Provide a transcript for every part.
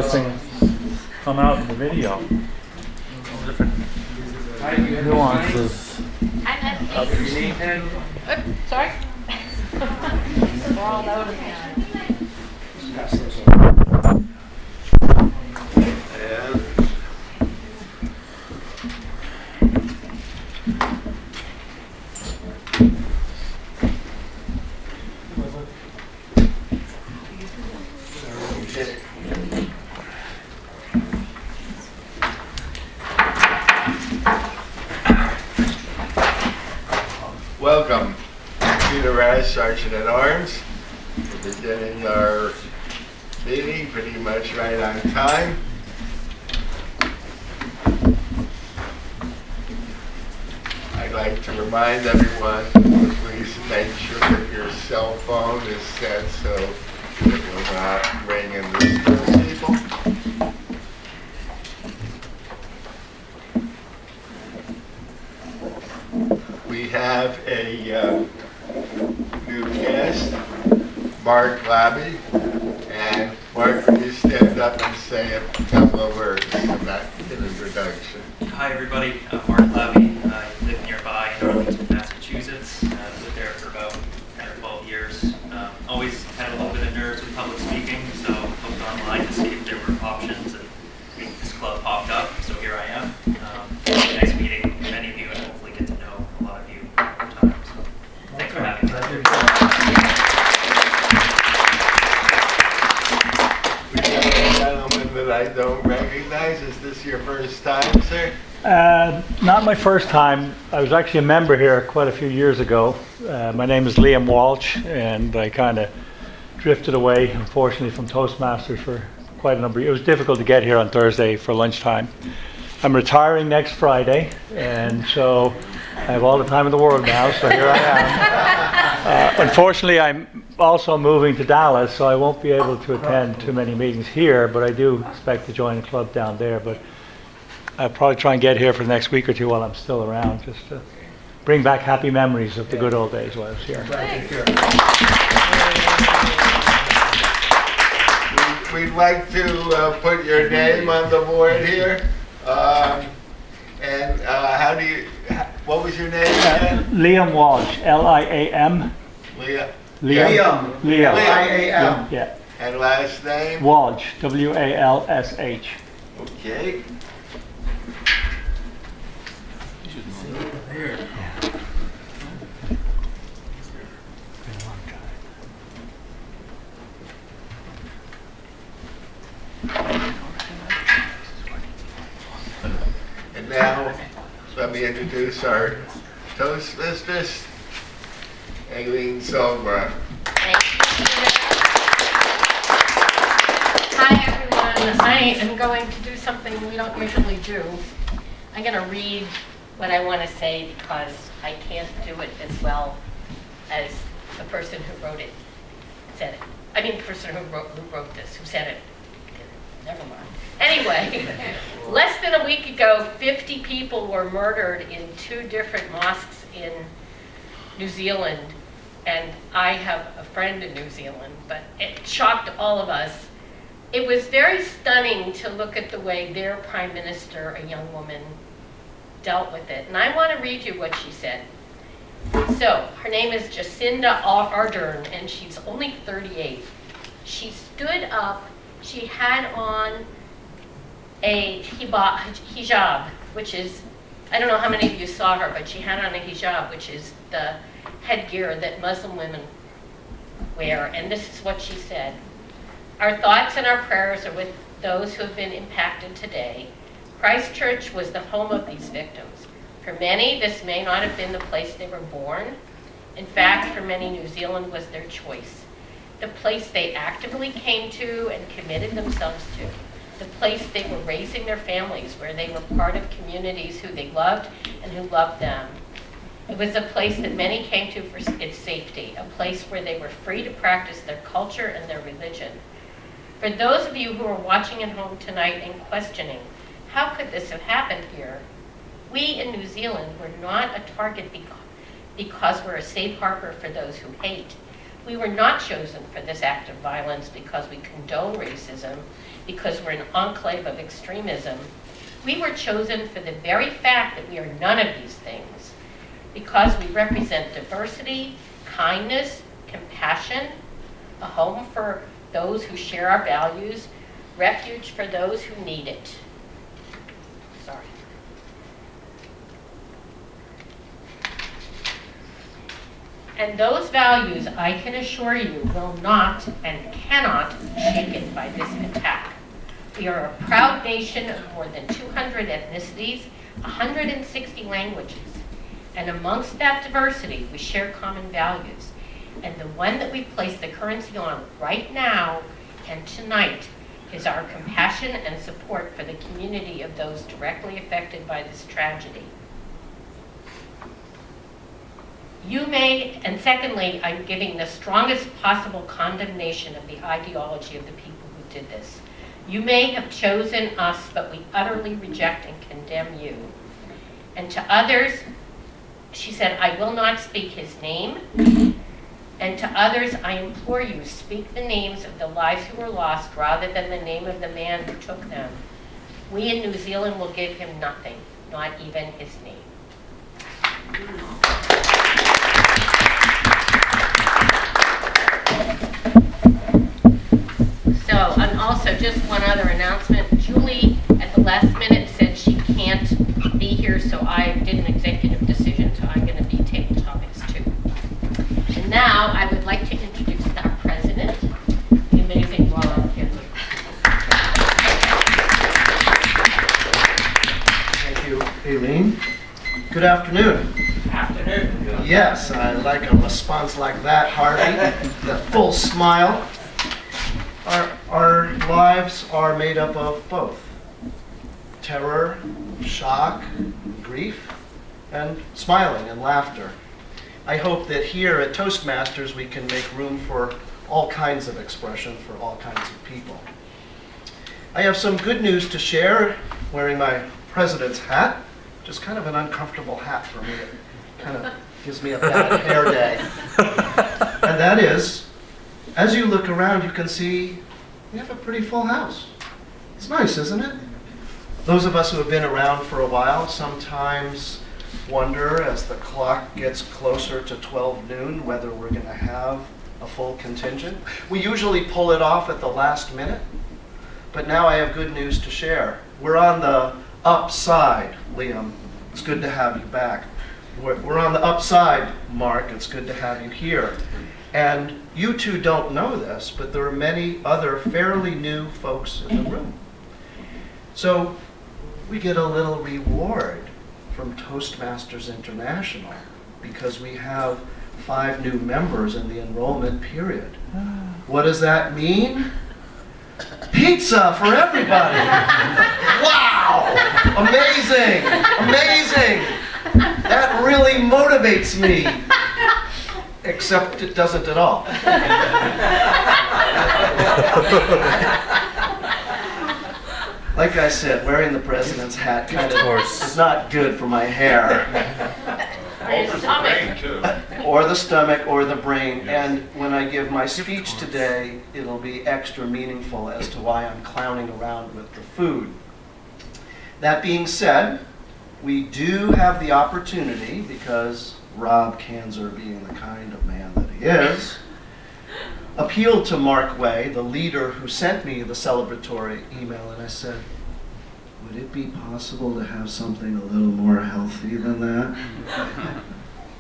Things come out in the video. Different nuances. Sorry? We're all noticing. Welcome, Peter Rash, Sergeant at Arms. We're beginning our meeting pretty much right on time. I'd like to remind everyone to please make sure that your cell phone is set so it will not ring and disturb people. We have a new guest, Mark Labby. And Mark, will you stand up and say a couple of words about the introduction? Hi everybody, I'm Mark Labby. I live nearby in Arlington, Massachusetts. Lived there for about 10 or 12 years. Always had a little bit of nerves with public speaking, so looked online to see if there were options, and this club popped up, so here I am. Nice meeting many of you, and hopefully get to know a lot of you over time. So thanks for having me. We have a gentleman that I don't recognize. Is this your first time, sir? Not my first time. I was actually a member here quite a few years ago. My name is Liam Walsh, and I kind of drifted away, unfortunately, from Toastmasters for quite a number of years. It was difficult to get here on Thursday for lunchtime. I'm retiring next Friday, and so I have all the time in the world now, so here I am. Unfortunately, I'm also moving to Dallas, so I won't be able to attend too many meetings here, but I do expect to join the club down there. But I'll probably try and get here for the next week or two while I'm still around, just to bring back happy memories of the good old days while I was here. We'd like to put your name on the board here. What was your name again? Liam Walsh, L-I-A-M. Liam. Liam. Liam. Yeah. And last name? Walsh, W-A-L-S-H. Okay. And now, let me introduce our Toastmasters, Aline. Hi everyone, I am going to do something we don't usually do. I'm going to read what I want to say because I can't do it as well as the person who wrote it said it. I mean the person who wrote this, who said it. Never mind. Anyway, less than a week ago, 50 people were murdered in 2 different mosques in New Zealand. And I have a friend in New Zealand, but it shocked all of us. It was very stunning to look at the way their prime minister, a young woman, dealt with it. And I want to read you what she said. So, her name is Jacinda Ardern, and she's only 38. She stood up, she had on a hijab, which is, I don't know how many of you saw her, but she had on a hijab, which is the headgear that Muslim women wear. And this is what she said. Our thoughts and our prayers are with those who have been impacted today. Christchurch was the home of these victims. For many, this may not have been the place they were born. In fact, for many, New Zealand was their choice. The place they actively came to and committed themselves to. The place they were raising their families, where they were part of communities who they loved and who loved them. It was a place that many came to for its safety, a place where they were free to practice their culture and their religion. For those of you who are watching at home tonight and questioning, how could this have happened here? We in New Zealand were not a target because we're a safe harbor for those who hate. We were not chosen for this act of violence because we condone racism. because we're an enclave of extremism. We were chosen for the very fact that we are none of these things, because we represent diversity, kindness, compassion, a home for those who share our values, refuge for those who need it. Sorry. And those values, I can assure you, will not and cannot be shaken by this attack. We are a proud nation of more than 200 ethnicities, 160 languages. And amongst that diversity, we share common values. And the one that we place the currency on right now and tonight is our compassion and support for the community of those directly affected by this tragedy. You may, and secondly, I'm giving the strongest possible condemnation of the ideology of the people who did this. You may have chosen us, but we utterly reject and condemn you. And to others, she said, I will not speak his name. And to others, I implore you, speak the names of the lives who were lost rather than the name of the man who took them. We in New Zealand will give him nothing, not even his name. So, and also just one other announcement. Julie, at the last minute, said she can't be here, so I did an executive decision, so I'm going to be taking topics too. And now I would like to introduce our president, the amazing Ron Kinley. Thank you, Aline. Good afternoon. Afternoon. Yes, I like a response like that, Harvey. The full smile. Our lives are made up of both terror, shock, grief, and smiling and laughter. I hope that here at Toastmasters we can make room for all kinds of expression for all kinds of people. I have some good news to share wearing my president's hat, which is kind of an uncomfortable hat for me. It kind of gives me a bad hair day. And that is, as you look around, you can see we have a pretty full house. It's nice, isn't it? Those of us who have been around for a while sometimes wonder as the clock gets closer to 12 noon whether we're going to have a full contingent. We usually pull it off at the last minute, but now I have good news to share. We're on the upside, Liam. It's good to have you back. We're on the upside, Mark. It's good to have you here. And you two don't know this, but there are many other fairly new folks in the room. So we get a little reward from Toastmasters International because we have 5 new members in the enrollment period. What does that mean? Pizza for everybody! Wow! Amazing! Amazing! That really motivates me. Except it doesn't at all. Like I said, wearing the president's hat kind of is not good for my hair. Or your stomach. Or the stomach or the brain. And when I give my speech today, it'll be extra meaningful as to why I'm clowning around with the food. That being said, we do have the opportunity, because Rob Kanzer, being the kind of man that he is, appealed to Mark Way, the leader who sent me the celebratory email, and I said, would it be possible to have something a little more healthy than that?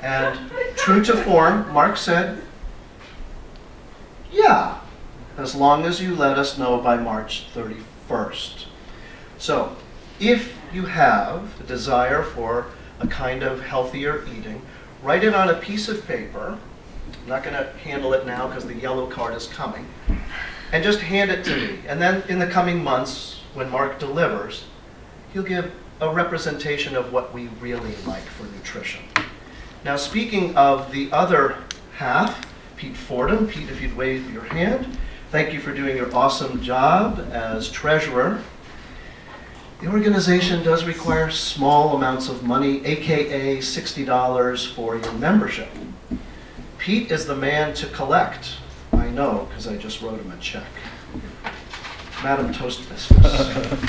And true to form, Mark said, yeah, as long as you let us know by March 31st. So, if you have a desire for a kind of healthier eating, write it on a piece of paper. I'm not going to handle it now because the yellow card is coming. And just hand it to me. And then in the coming months, when Mark delivers, he'll give a representation of what we really like for nutrition. Now, speaking of the other half, Pete Fordham. Pete, if you'd wave your hand. Thank you for doing your awesome job as treasurer. The organization does require small amounts of money, aka $60 for your membership. Pete is the man to collect. I know, because I just wrote him a check. Madam Toastmistress.